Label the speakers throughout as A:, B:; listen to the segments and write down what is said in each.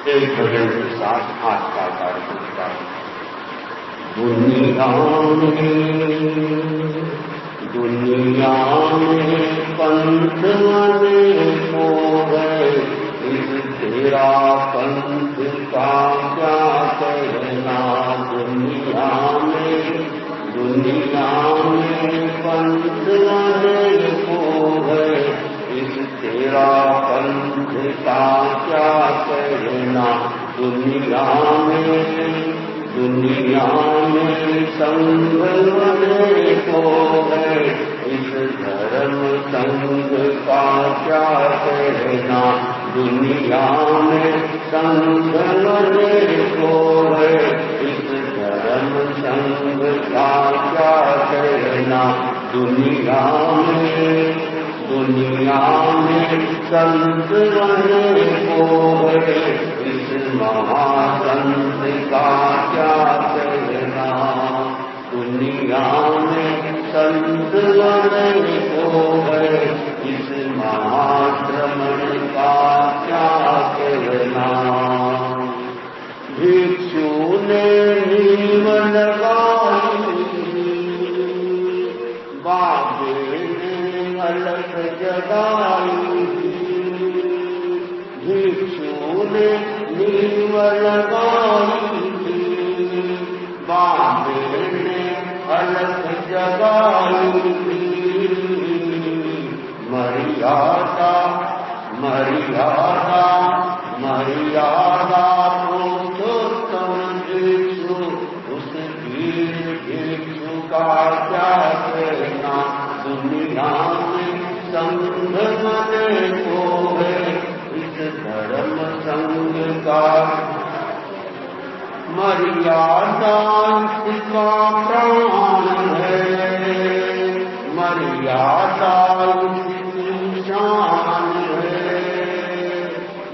A: एक भजन के साथ आज का कार्यक्रम का दुनिया में पंथ अनेको है, इस तेरा पंथ का क्या कहना। दुनिया में पंथ अनेको है, इस तेरा पंथ का क्या कहना। दुनिया में संघ अनेको है, इस धर्म संघ का क्या कहना। दुनिया में संघ अनेको है, इस धर्म संघ का क्या कहना। दुनिया में संत अनेको है, इस महासंत का क्या कहना। दुनिया में संत अनेको है, इस महाश्रमण का क्या कहना। भिक्षु ने नीव लगाई, बाबे ने अलग जगाई। भिक्षु ने नीव लगाई, बाबे ने अलग जगाई। मर्यादा पुरुषोत्तम भिक्षु, उस वीर भिक्षु का क्या कहना। दुनिया में संघ अनेको है, इस धर्म संघ का मर्यादा इसका प्राण है। मर्यादा इसकी शान है।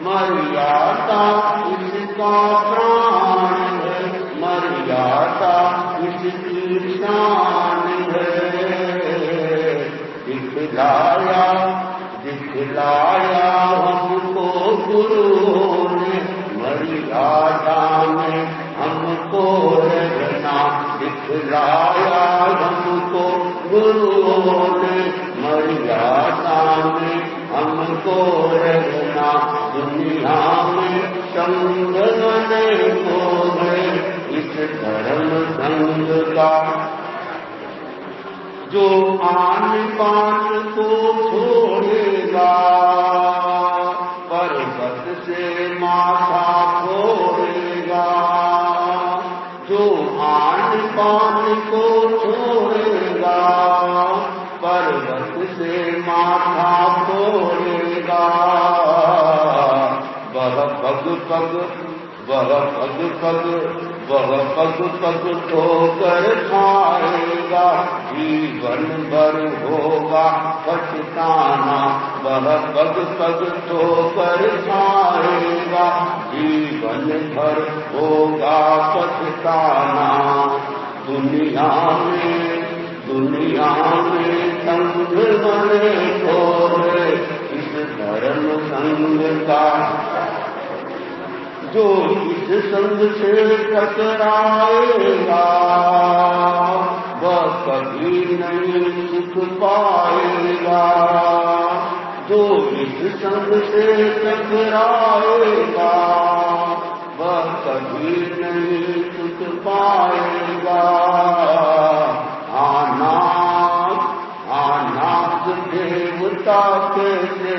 A: मर्यादा इसका प्राण है। मर्यादा इसकी शान है। दिखलाया हमको गुरु ने, मर्यादा में हमको रहना। दिखलाया हमको गुरु ने, मर्यादा में हमको रहना। दुनिया में संघ अनेको है, इस धर्म संघ का जो आन पान को छोड़ेगा, पर्वत से माथा फोड़ेगा। जो आन पान को छोड़ेगा, पर्वत से माथा फोड़ेगा। वह पग ठोकर खाएगा, जीवन भर होगा पछताना। वह पग ठोकर खाएगा, जीवन भर होगा पछताना। दुनिया में संघ अनेको है, इस धर्म संघ का जो इस संघ से टकराएगा, वह कभी नहीं सुख पाएगा। जो इस संघ से टकराएगा, वह कभी नहीं सुख पाएगा। आनाथ देवता कैसे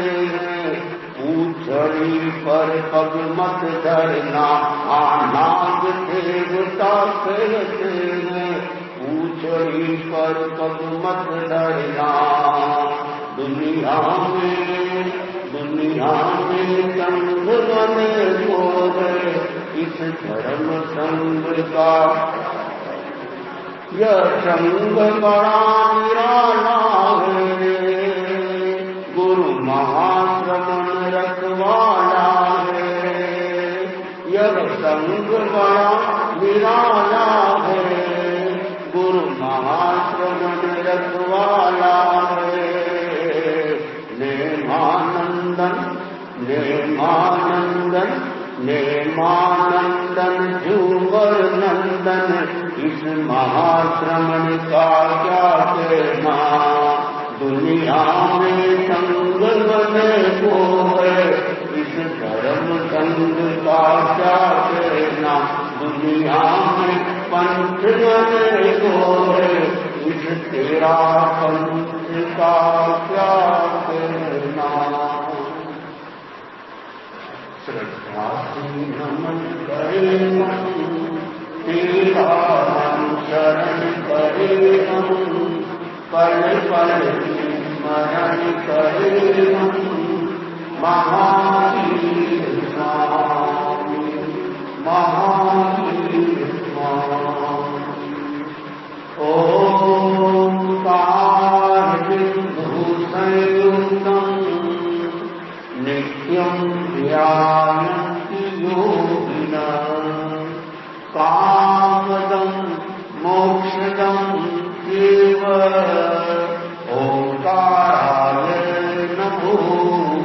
A: पूछड़ी पर पग मत धरना। आनाथ देवता कहते हैं, पूछड़ी पर पग मत धरना। दुनिया में संघ अनेको है, इस धर्म संघ का यह संघ बड़ा निराला है। गुरु महाश्रमण रखवाला है। यह संघ बड़ा निराला है। गुरु महाश्रमण रखवाला है। नेमानंदन झूमर नंदन इस महाश्रमण का क्या कहना। दुनिया में संग बने को है इस धर्म संग का क्या कहना। दुनिया में पंथ बने को है इस तेरा पंथ का क्या कहना। श्रद्धा से नमन करे हम तेरा अनुसरण करे हम पल पल स्मरण करे हम महावीर स्वामी महावीर स्वामी। ओंकार विभूषणयुक्तम् नित्यं ध्यायन्ति योगिनः कामदं मोक्षदं एव। ओंकाराय नमो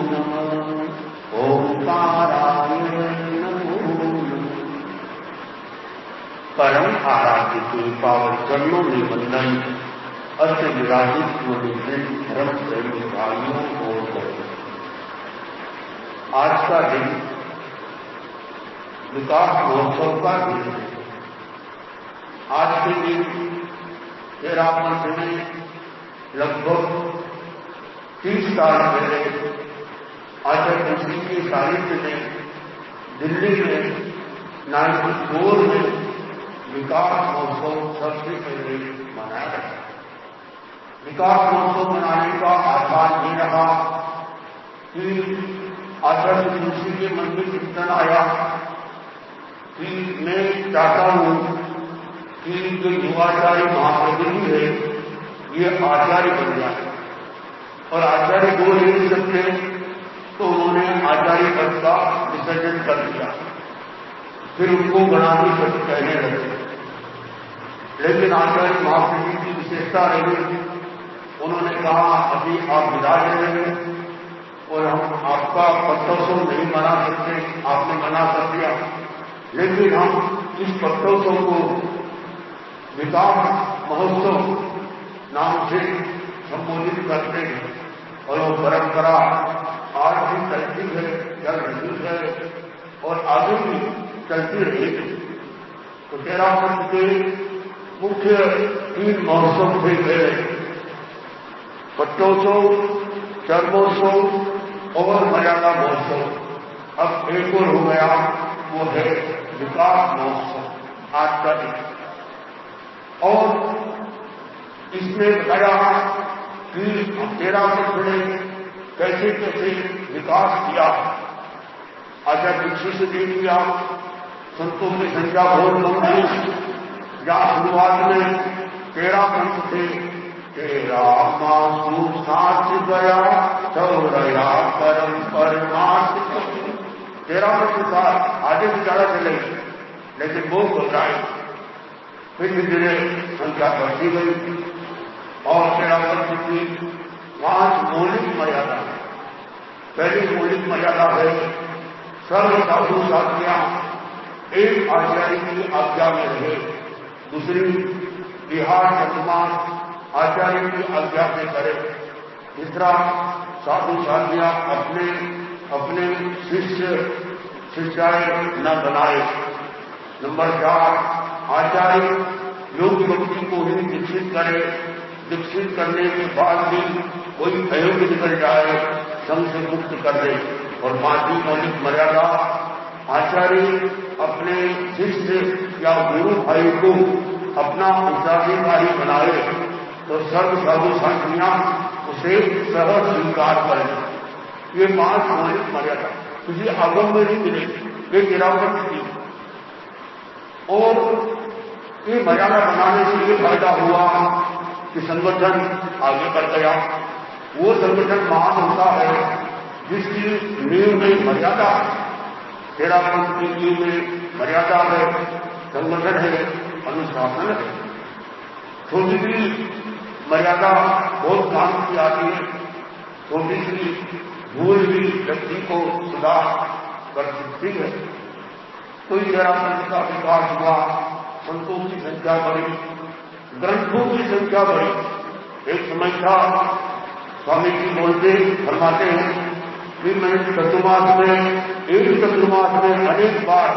A: नमः। ओंकाराय नमो नमः। परम आराध्य के पावन चरणों में वंदन। अष्ट विराजित धर्म प्रेमी भाइयों को आज का दिन विकास महोत्सव का दिन है। आज के दिन 13 पंथ में लगभग 30 साल पहले आचार्य ऋषि के साहित्य में दिल्ली में 94 में विकास महोत्सव सबसे पहले मनाया गया। विकास महोत्सव मनाने का आधार ये रहा कि आचार्य ऋषि के मन में चिंतन आया कि मैं चाहता हूं कि जो युवाचार्य महाप्रभु है ये आचार्य बन जाए। और आचार्य दो नहीं सकते तो उन्होंने आचार्य पद का विसर्जन कर दिया। फिर उनको गणाधी पद कहने लगे। लेकिन आचार्य महाप्रभु की विशेषता रही, उन्होंने कहा अभी आप विराज रहेंगे और हम आपका पत्तोत्सव नहीं मना सकते, आपने मना कर दिया। लेकिन हम इस पत्तोत्सव को विकास महोत्सव नाम से संबोधित करते हैं और वो परंपरा आज भी चलती है, चल रही है और आगे भी चलती रहेगी। तो 13 पंथ के मुख्य 3 महोत्सव थे पहले, पट्टोत्सव, चर्मोत्सव और मर्यादा महोत्सव। अब एक और हो गया, वो है विकास महोत्सव आज का दिन। और इसमें बताया कि 13 वर्ष में कैसे कैसे विकास किया। आचार्य दीक्षित से देख लिया, संतों की संख्या बहुत कम थी। जहां शुरुआत में 13 पंथ थे, 13 मासू साथ गया चौरया परम परमार्थ। 13 वर्ष के साथ आगे भी ज्यादा चले, लेकिन वो घबराए। फिर धीरे संख्या बढ़ती गई और 13 वर्ष की 5 मौलिक मर्यादा। पहली मौलिक मर्यादा है सर्व साधु साधियां एक आचार्य की आज्ञा में रहे। दूसरी, विहार चतुर्मास आचार्य की आज्ञा से करे। तीसरा, साधु साधियां अपने अपने शिष्य शिष्याएं न बनाए। नंबर 4, आचार्य योग व्यक्ति को ही दीक्षित करे। दीक्षित करने के बाद भी कोई अयोग्य निकल जाए, संघ से मुक्त कर दे। और 5वीं मौलिक मर्यादा, आचार्य अपने शिष्य या गुरु भाई को अपना उत्तराधिकारी बनाए तो सर्व साधु साधियां उसे सहज स्वीकार करें। ये 5 मौलिक मर्यादा किसी आगम में नहीं मिलेगी, ये गिरावट थी। और ये मर्यादा बनाने से ये फायदा हुआ कि संगठन आगे बढ़ गया। वो संगठन महान होता है जिसकी नींव में मर्यादा है। 13 पंथ की नींव में मर्यादा है, संगठन है, अनुशासन है। छोटी सी मर्यादा बहुत काम की आती है। छोटी सी भूल भी व्यक्ति को सुधार कर सकती है। तो इस जरासंध का विकास हुआ, संतों की संख्या बढ़ी, ग्रंथों की संख्या बढ़ी। एक समय था, स्वामी जी बोलते फरमाते हैं कि मैंने चतुर्मास में, एक चतुर्मास में अनेक बार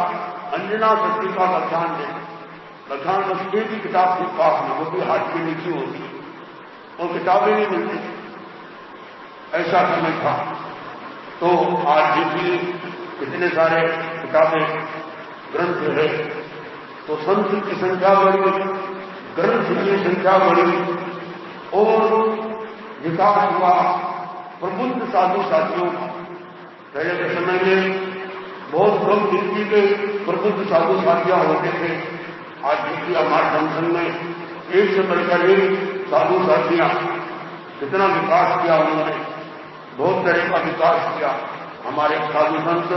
A: अंजना शक्ति का व्याख्यान दे, व्याख्यान बस एक ही किताब के पास में, वो भी हाथ की नीचे होती और किताबें नहीं मिलती, ऐसा समय था। तो आज देखिए कितने सारे किताबें ग्रंथ है, तो संत की संख्या बढ़ी, ग्रंथ की संख्या बढ़ी और विकास हुआ प्रबुद्ध साधु साथियों का। पहले के समय में बहुत कम गिनती के प्रबुद्ध साधु साथियां होते थे। आज देखिए हमारे जंक्शन में एक से बढ़कर एक साधु साथियां, कितना विकास किया उन्होंने, बहुत तरह का विकास किया। हमारे साधु संत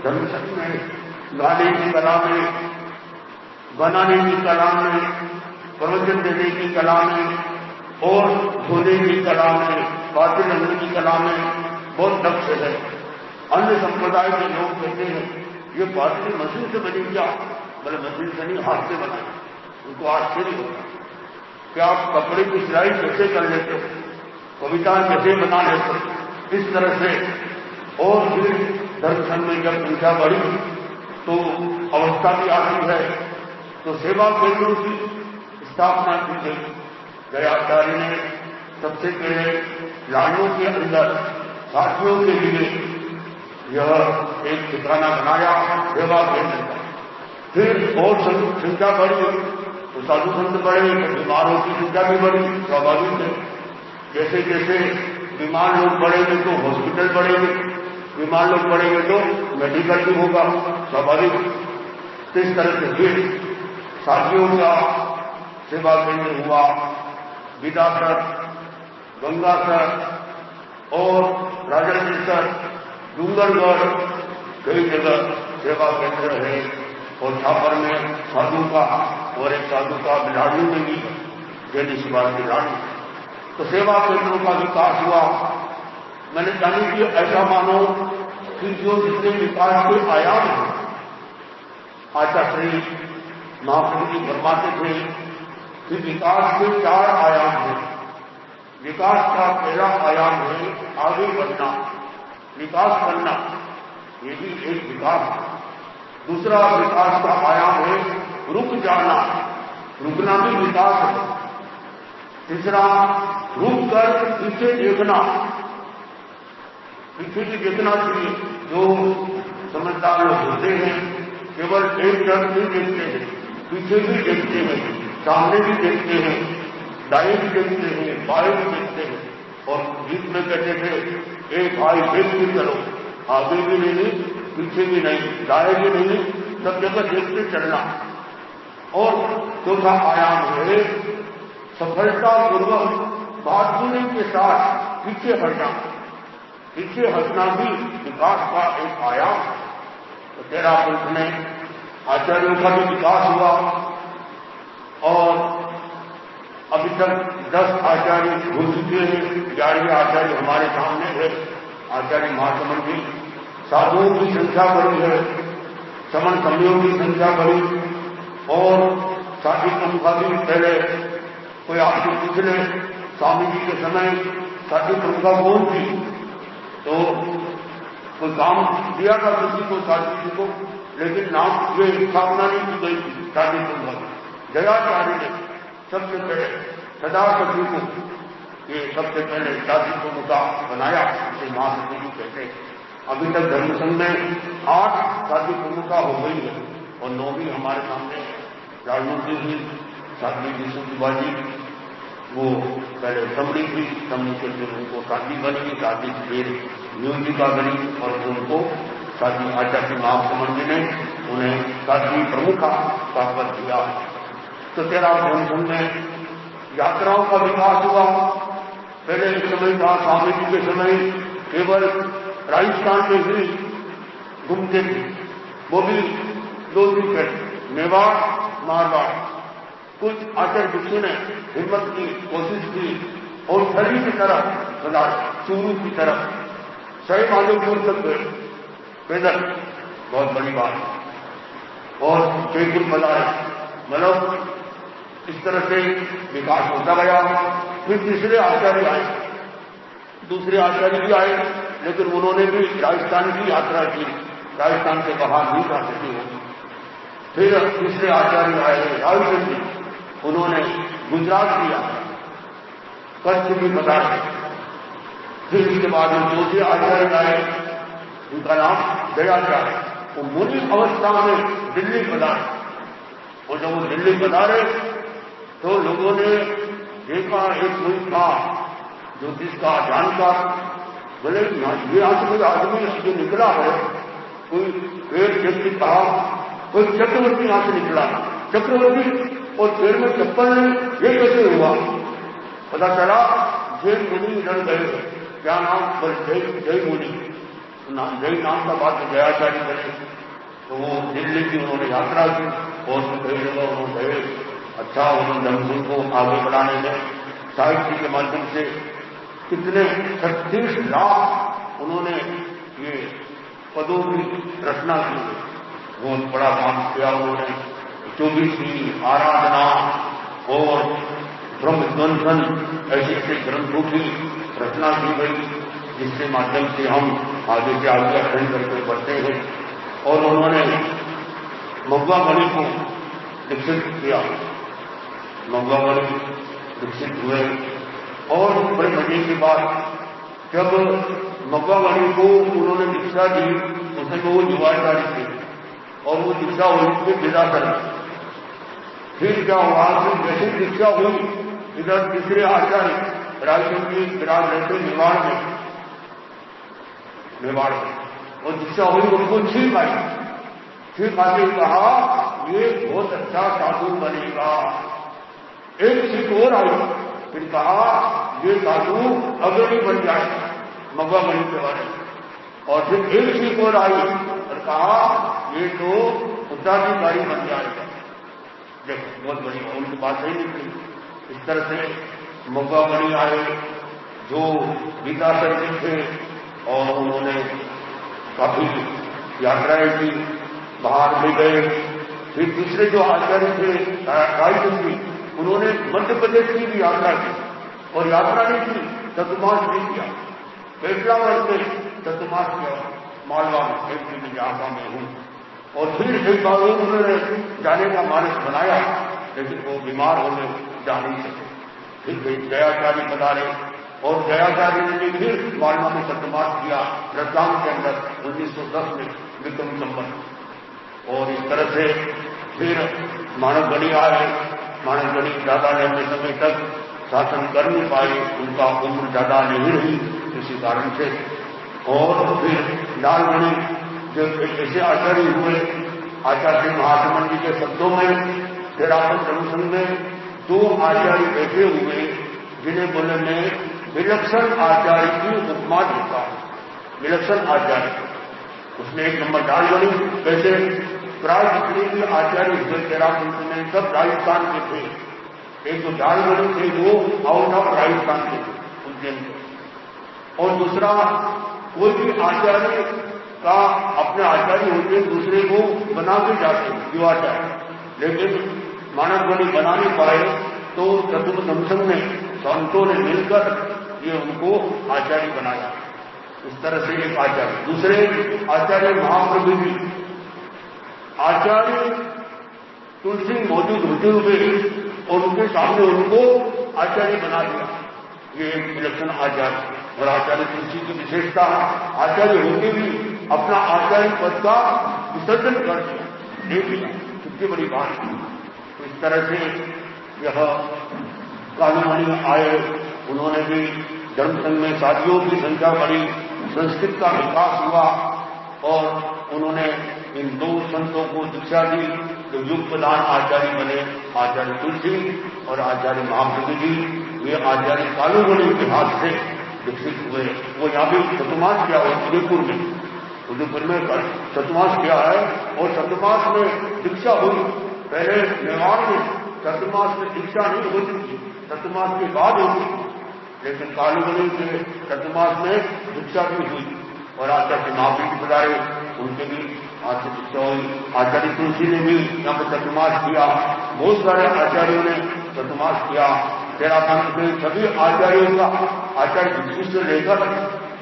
A: धर्मसंघ में गाने की कला में, बनाने की कला में, प्रवचन देने की कला में और धोने की कला में, बातें रखने की कला में बहुत दक्ष है। अन्य संप्रदाय के लोग कहते हैं ये बातें मशीन से बनी क्या? बोले मशीन से नहीं, हाथ से बनाए। उनको आश्चर्य होता कि आप कपड़े की सिलाई कैसे कर लेते हो, कविताएं कैसे बना लेते हो, इस तरह से। और फिर दर्शन में जब संख्या बढ़ी तो अवस्था भी आती है, तो सेवा केंद्रों की स्थापना की गई। दयाचार्य ने सबसे पहले लाडों के अंदर साथियों के लिए यह एक ठिकाना बनाया सेवा केंद्र का। फिर और संख्या बढ़ी तो साधु संत बढ़े, तो बीमारों की संख्या भी बढ़ी, स्वाभाविक है। जैसे जैसे बीमार लोग बढ़ेंगे तो हॉस्पिटल बढ़ेंगे, बीमार लोग बढ़ेंगे तो मेडिकल भी होगा, स्वाभाविक। इस तरह से फिर साथियों का सेवा केंद्र हुआ, विदासर, गंगासर और राजनेश्वर, डूंगरगढ़, कई जगह सेवा केंद्र है। और छापर में साधु का और एक साधु का बिलाड़ू में भी जैनी शिवार बिलाड़ू। तो सेवा केंद्रों का विकास हुआ। मैंने जानी कि ऐसा मानो कि जो जितने विकास के आयाम हैं, आचार्य महाप्रभु जी फरमाते थे कि विकास के 4 आयाम हैं। विकास का पहला आयाम है आगे बढ़ना, विकास करना, ये भी एक विकास है। दूसरा विकास का आयाम है रुक जाना, रुकना भी विकास है। तीसरा रुक कर पीछे देखना, पीछे भी देखना चाहिए। जो समझदार लोग होते हैं केवल एक तरफ नहीं देखते हैं, पीछे भी देखते हैं, सामने भी देखते हैं, दाएं भी देखते हैं, बाएं भी देखते हैं। और गीत में कहते थे एक भाई देख भी चलो, आगे भी नहीं, पीछे भी नहीं, दाएं भी नहीं, सब जगह देखते चलना। और चौथा आयाम है सफलतापूर्वक बहादुरी के साथ पीछे हटना। पीछे हटना भी विकास का एक आयाम। तो 13 पुरुष में आचार्यों का भी विकास हुआ और अभी तक 10 आचार्य हो चुके हैं। 11वें आचार्य हमारे सामने है, आचार्य महासमन जी। साधुओं की संख्या बढ़ी है, समन समयों की संख्या बढ़ी और साथी प्रमुखा भी पहले कोई आपसे पूछ ले स्वामी जी के समय साथी प्रमुखा कौन थी, तो कोई काम दिया था किसी को साथी जी को, लेकिन नाम ये स्थापना नहीं की गई थी साथी प्रमुखा। दयाचार्य ने सबसे पहले सदासती को ये सबसे पहले साथी प्रमुखा बनाया, इसे महासती जी कहते हैं। अभी तक धर्मसंघ में 8 साथी प्रमुखा हो गई है और 9वीं हमारे सामने राजमूर्ति जी, साध्वी जी सुखबाजी, वो पहले समड़ी थी, समड़ी के फिर उनको साध्वी बनी, साध्वी फिर न्यूजिका बनी और उनको साध्वी आचार्य महासमन जी ने उन्हें साध्वी प्रमुखा का पद दिया। तो 13 धर्मसंघ में यात्राओं का विकास हुआ। पहले एक समय था स्वामी जी के समय केवल राजस्थान में ही घूमते थे, वो भी 2 दिन पहले मेवाड़ मारवाड़। कुछ आचार्य भिक्षु ने हिम्मत की, कोशिश की और शरीर की तरफ चूरू की तरफ सही माधोपुर तक गए पैदल, बहुत बड़ी बात है। और जयपुर पधारे, मतलब इस तरह से विकास होता गया। फिर तीसरे आचार्य आए, दूसरे आचार्य भी आए, लेकिन उन्होंने भी राजस्थान की यात्रा की, राजस्थान से बाहर नहीं जा सके हो। फिर तीसरे आचार्य आए राजस्थान जी, उन्होंने गुजरात की यात्रा, कच्छ भी पधारे। फिर इसके बाद दूसरे आचार्य आए, उनका नाम दयाचार्य, वो मुनि अवस्था में दिल्ली पधारे। और जब वो दिल्ली पधारे तो लोगों ने देखा एक कोई था ज्योतिष का जानकार, बोले ये आज कोई आदमी जो निकला है, कोई पेड़ व्यक्ति कहा, कोई चक्रवर्ती यहां से निकला, चक्रवर्ती और पेड़ में चप्पल नहीं, ये कैसे हुआ? पता चला जैन मुनि लड़ गए। क्या नाम? बोले जय मुनि, जय नाम का बात दयाचार्य बने। तो वो दिल्ली की उन्होंने यात्रा की और कई जगह उन्होंने गए। अच्छा, उन्होंने धर्म को आगे बढ़ाने में साहित्य के माध्यम से कितने 36 लाख उन्होंने ये पदों की रचना की, बहुत बड़ा काम किया उन्होंने। 24वीं आराधना और ब्रह्मद्वंसन ऐसे ऐसे ग्रंथों की रचना की गई, जिसके माध्यम से हम आगे से आगे अध्ययन करके बढ़ते हैं। और उन्होंने महुआ मणि को विकसित किया, महुआ मणि विकसित हुए। और बड़े मजे की बात, जब महुआ मणि को उन्होंने दीक्षा दी, उसमें वो युवाचार्य थे और वो दीक्षा हुई थी विदा कर। फिर क्या हुआ कि जैसे दीक्षा हुई, इधर तीसरे आचार्य राजचंद्र जी विराज रहते मेवाड़ में, और दीक्षा हुई, उनको छींक आई। छींक आके कहा ये बहुत अच्छा साधु बनेगा। एक छींक और आई, फिर कहा ये साधु अग्रणी बन जाएगा महुआ मणि के बारे में। और फिर एक छींक और आई और कहा ये तो उत्तराधिकारी बन जाएगा। देखो बहुत बड़ी उनकी बात सही निकली। इस तरह से महुआ मणि आए जो विद्याधर थे, और उन्होंने काफी यात्राएं की, बाहर भी गए। फिर तीसरे जो आचार्य थे रायचंद जी, उन्होंने मध्य प्रदेश की भी यात्रा की, और यात्रा नहीं की, चतुर्मास नहीं किया। पेटलावर से चतुर्मास किया, मालवा में, एक यात्रा में हूं। और फिर एक बार उन्होंने जाने का मानस बनाया, लेकिन वो बीमार होने जा नहीं सके। फिर दयाचार्य पधारे, और दयाचार्य ने फिर मालवा में चतुर्मास किया, रतलाम के अंदर 1910 में विक्रम संवत। और इस तरह से फिर मानवगढ़ी आए। मानवगढ़ी ज्यादा लंबे समय तक शासन कर नहीं पाए, उनका उम्र ज्यादा नहीं रही किसी कारण से। और फिर लालगढ़ी जो ऐसे आचार्य हुए, आचार्य महात्मन जी के शब्दों में तेरापन प्रमोशन में 2 आचार्य ऐसे हुए जिन्हें बोले में विलक्षण आचार्य की उपमा देता है। विलक्षण आचार्य, उसने एक नंबर डाल बनी। कैसे? प्राय जितने भी आचार्य हुए तेरापन में सब राजस्थान के थे। एक जो डाल बनी थे वो आउट ऑफ राजस्थान के थे, उज्जैन के। और दूसरा, कोई भी आचार्य का अपने आचार्य होते दूसरे को बना के जाते युवाचार्य, लेकिन मानवगढ़ी बना नहीं पाए, तो चतुर्दमसन में संतों ने मिलकर ये उनको आचार्य बनाया। इस तरह से एक आचार्य। दूसरे आचार्य महाप्रभु जी, आचार्य तुलसी मौजूद होते हुए और उनके सामने उनको आचार्य बना दिया। ये एक विलक्षण आचार्य। और आचार्य तुलसी की विशेषता, आचार्य होते भी अपना आचार्य पद का विसर्जन कर दिया, दे दिया। कितनी बड़ी बात है। तो इस तरह से यह कालूमणि आए, उन्होंने भी धर्म संघ में साथियों की संख्या बढ़ी, संस्कृत का विकास हुआ, और उन्होंने इन 2 संतों को दीक्षा दी, जो युग प्रधान आचार्य बने, आचार्य तुलसी और आचार्य महाप्रभु जी। वे आचार्य कालूमणि के हाथ से विकसित हुए। वो यहाँ भी चतुर्मास किया, उदयपुर में चतुर्मास किया है, और चतुर्मास में दीक्षा हुई। पहले मेवाड़ में चतुर्मास में दीक्षा नहीं होती थी, चतुर्मास के बाद होती थी, लेकिन कालूमणि के चतुर्मास में दीक्षा भी हुई। और आचार्य महाप्रभु पधारे, उनके भी आचार्य शिक्षा हुई। आचार्य तुलसी ने भी यहाँ पर चतुर्मास किया, बहुत सारे आचार्यों ने चतुर्मास किया। उत्तराखंड के सभी आचार्यों का, आचार्य दीक्षित से लेकर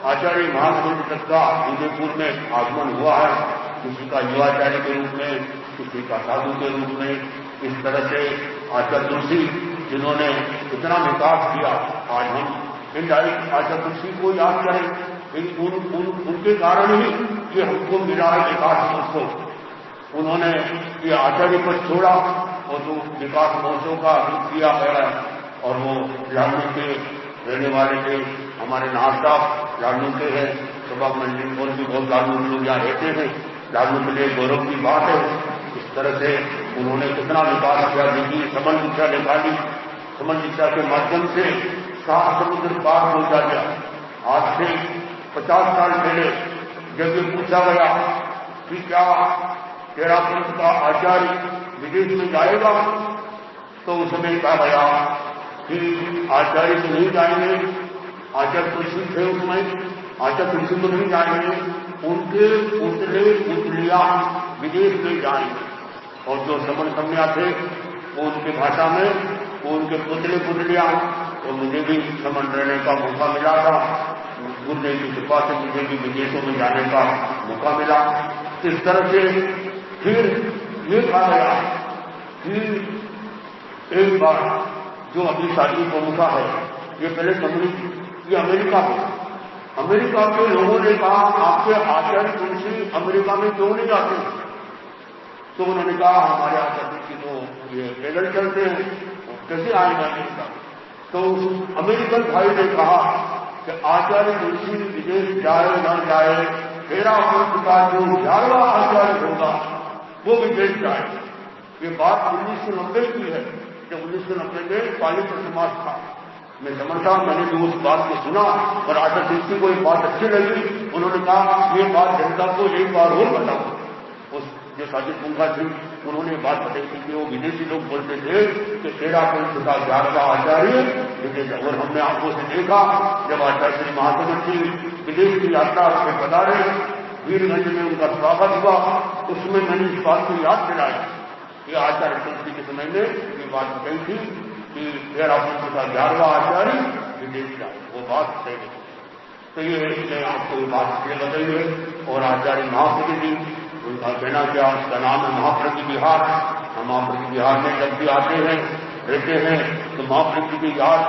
A: आचार्य महामंत्र तक का उदयपुर में आगमन हुआ है। किसी का युवाचार्य के रूप में, किसी का साधु के रूप में। इस तरह से आचार्य तुलसी जिन्होंने इतना विकास किया, आज हम इनडायरेक्ट आचार्य तुलसी को याद करें। उनके कारण ही ये हमको मिला है विकास महोत्सव। उन्होंने ये आचार्य पद छोड़ा और जो विकास महोत्सव का रूप किया है, और वो लालनू के रहने वाले थे, हमारे नाथ साहब लालनू के हैं, सभा मंडली और भी बहुत लालनू लोग यहाँ रहते हैं। लालनू के लिए गौरव की बात है। इस तरह से उन्होंने कितना विकास किया। देखिए समन दीक्षा निकाली, समन दीक्षा के माध्यम से 7 समुद्र पार पहुंचा गया। आज से 50 साल पहले जब ये पूछा गया कि क्या तेरा पंथ का आचार्य विदेश में जाएगा, तो उस समय कहा गया कि आचार्य तो नहीं जाएंगे। आचार्य तुलसी थे उसमें, आचार्य तुलसी तो नहीं जाएंगे, उनके पुतले पुतलियां विदेश में जाएंगे। और जो समन कन्या थे वो उनकी भाषा में वो उनके पुतले पुतलियां। तो मुझे भी समन रहने का मौका मिला था, गुरुदेव की कृपा से मुझे भी विदेशों में जाने का मौका मिला। इस तरह से फिर ये कहा गया कि एक बार जो अभी शादी प्रमुखा है, ये पहले कम्युनिस्ट, ये अमेरिका में, अमेरिका के लोगों ने कहा आपके आचार्य तुलसी अमेरिका में क्यों नहीं जाते? तो उन्होंने कहा हमारे आचार्य की तो ये पैदल चलते हैं, कैसे आएंगे अमेरिका? तो अमेरिकन भाई ने कहा कि आचार्य तुलसी विदेश जाए न जाए, तेरा पंथ का जो 11वां आचार्य होगा वो विदेश जाए। ये बात 1990 की है, जब 1990 में पाली समाज था। मैं समझता, मैंने भी उस बात को सुना और आचार्य तुलसी को एक बात अच्छी लगी। उन्होंने कहा ये बात जनता को एक बार और बताओ। उस जो साजिद पुंखा थी उन्होंने बात बताई थी कि वो विदेशी लोग बोलते थे कि तेरा पंथ का 11वां आचार्य विदेश। और हमने आंखों से देखा जब आचार्य श्री महासमन जी विदेश की यात्रा से पधारे, वीरगंज में उनका स्वागत हुआ, उसमें मैंने इस बात को याद दिलाया कि आचार्य तुलसी के समय में ये बात कही थी कि तेरा पंथ का 11वां आचार्य विदेश जाए। वो बात सही नहीं। तो ये आपको ये बात इसलिए बताई है। और आचार्य महाप्रति जी, उनका कहना क्या, उसका नाम है महाप्रति विहार। हम महाप्रति विहार में जब भी आते हैं रहते हैं तो महाप्रति की याद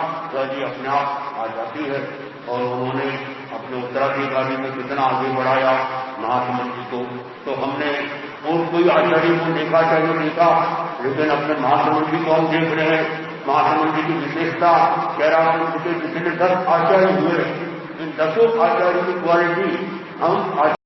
A: जी अपने आप आ जाती है। और उन्होंने अपने उत्तराधिकारी में कितना आगे बढ़ाया महासमन जी को। तो हमने और कोई आचार्य को देखा चाहे देखा, लेकिन अपने महासमन जी को हम देख रहे हैं। महासमन जी की विशेषता, कैरापंथ के जितने 10 आचार्य हुए, इन 10 आचार्य की क्वालिटी हम